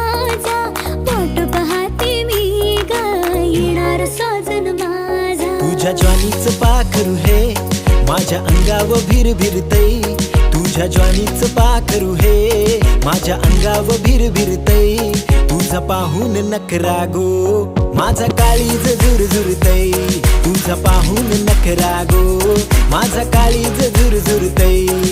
माझा, वाट पाहते मी ग येणार साजन माझा. तुझ्या ज्वानीचं पाखरू हे माझ्या अंगावर भिरभिरतय. तुझ्या ज्वानीचं पाखरू हे माझ्या अंगावर भिरभिरतय. तुझा पाहून नखरा गो माझा काळीज झुरझुरतय. तुझा पाहून नखरा गो माझा काळीज झुरझुरतय.